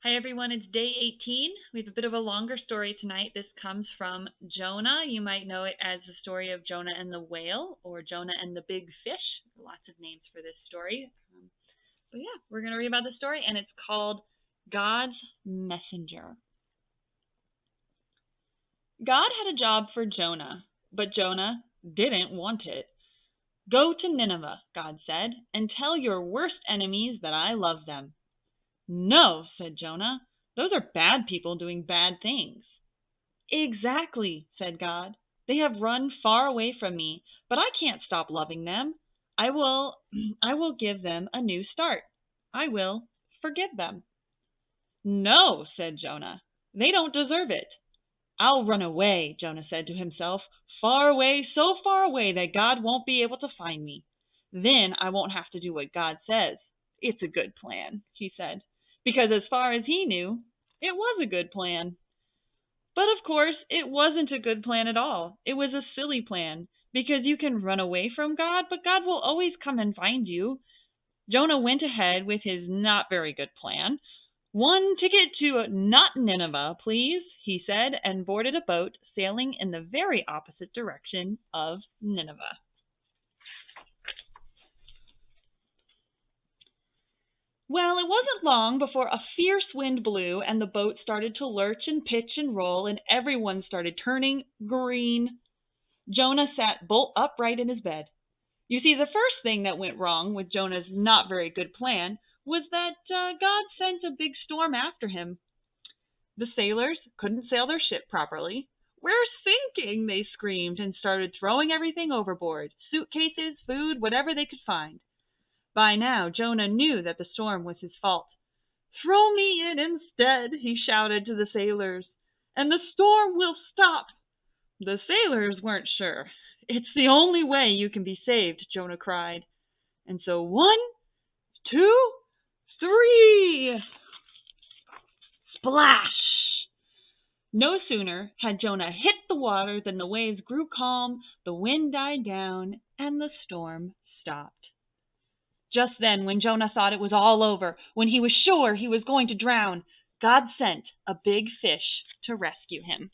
Hi everyone, it's day 18. We have a bit of a longer story tonight. This comes from Jonah. You might know it as the story of Jonah and the whale or Jonah and the big fish. Lots of names for this story. But yeah, we're going to read about the story and it's called God's Messenger. God had a job for Jonah, but Jonah didn't want it. Go to Nineveh, God said, and tell your worst enemies that I love them. No, said Jonah. Those are bad people doing bad things. Exactly, said God. They have run far away from me, but I can't stop loving them. I will give them a new start. I will forgive them. No, said Jonah. They don't deserve it. I'll run away, Jonah said to himself, far away, so far away that God won't be able to find me. Then I won't have to do what God says. It's a good plan, he said, because as far as he knew, it was a good plan. But of course, it wasn't a good plan at all. It was a silly plan, because you can run away from God, but God will always come and find you. Jonah went ahead with his not very good plan. One ticket to not Nineveh, please, he said, and boarded a boat sailing in the very opposite direction of Nineveh. Well, it wasn't long before a fierce wind blew and the boat started to lurch and pitch and roll and everyone started turning green. Jonah sat bolt upright in his bed. You see, the first thing that went wrong with Jonah's not very good plan was that God sent a big storm after him. The sailors couldn't sail their ship properly. We're sinking, they screamed and started throwing everything overboard, suitcases, food, whatever they could find. By now, Jonah knew that the storm was his fault. Throw me in instead, he shouted to the sailors, and the storm will stop. The sailors weren't sure. It's the only way you can be saved, Jonah cried. And so 1, 2, 3. Splash! No sooner had Jonah hit the water than the waves grew calm, the wind died down, and the storm stopped. Just then, when Jonah thought it was all over, when he was sure he was going to drown, God sent a big fish to rescue him.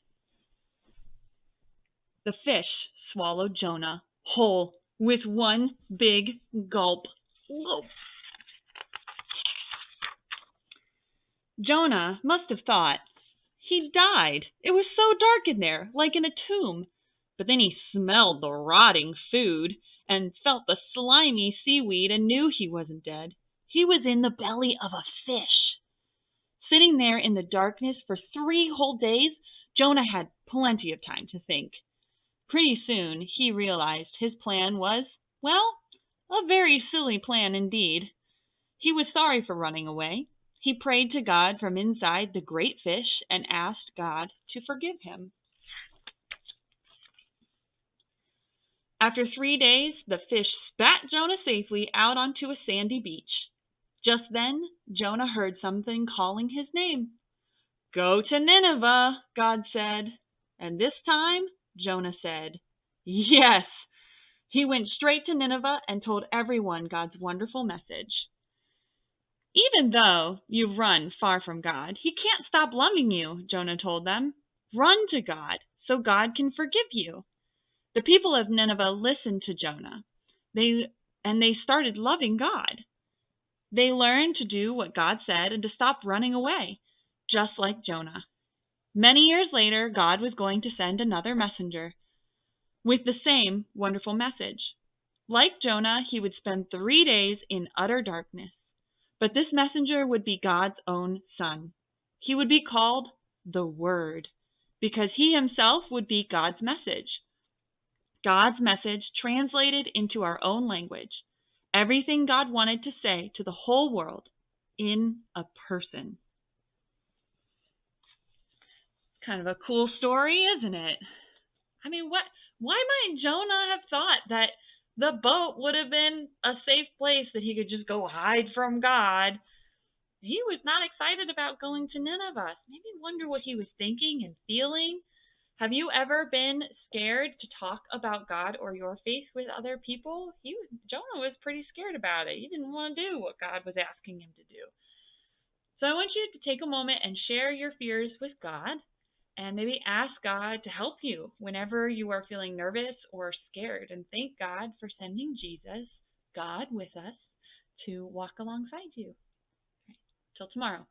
The fish swallowed Jonah whole with one big gulp. Whoa. Jonah must have thought he'd died. It was so dark in there, like in a tomb. But then he smelled the rotting food and felt the slimy seaweed and knew he wasn't dead. He was in the belly of a fish. Sitting there in the darkness for 3 whole days, Jonah had plenty of time to think. Pretty soon, he realized his plan was, well, a very silly plan indeed. He was sorry for running away. He prayed to God from inside the great fish and asked God to forgive him. After 3 days, the fish spat Jonah safely out onto a sandy beach. Just then, Jonah heard something calling his name. Go to Nineveh, God said. And this time, Jonah said, yes. He went straight to Nineveh and told everyone God's wonderful message. Even though you've run far from God, He can't stop loving you, Jonah told them. Run to God so God can forgive you. The people of Nineveh listened to Jonah. They started loving God. They learned to do what God said and to stop running away, just like Jonah. Many years later, God was going to send another messenger with the same wonderful message. Like Jonah, he would spend 3 days in utter darkness. But this messenger would be God's own Son. He would be called the Word, because he himself would be God's message. God's message translated into our own language. Everything God wanted to say to the whole world in a person. Kind of a cool story, isn't it? I mean, why might Jonah have thought that the boat would have been a safe place that he could just go hide from God? He was not excited about going to Nineveh. Maybe wonder what he was thinking and feeling. Have you ever been scared to talk about God or your faith with other people? Jonah was pretty scared about it. He didn't want to do what God was asking him to do. So I want you to take a moment and share your fears with God and maybe ask God to help you whenever you are feeling nervous or scared. And thank God for sending Jesus, God with us, to walk alongside you. Till tomorrow.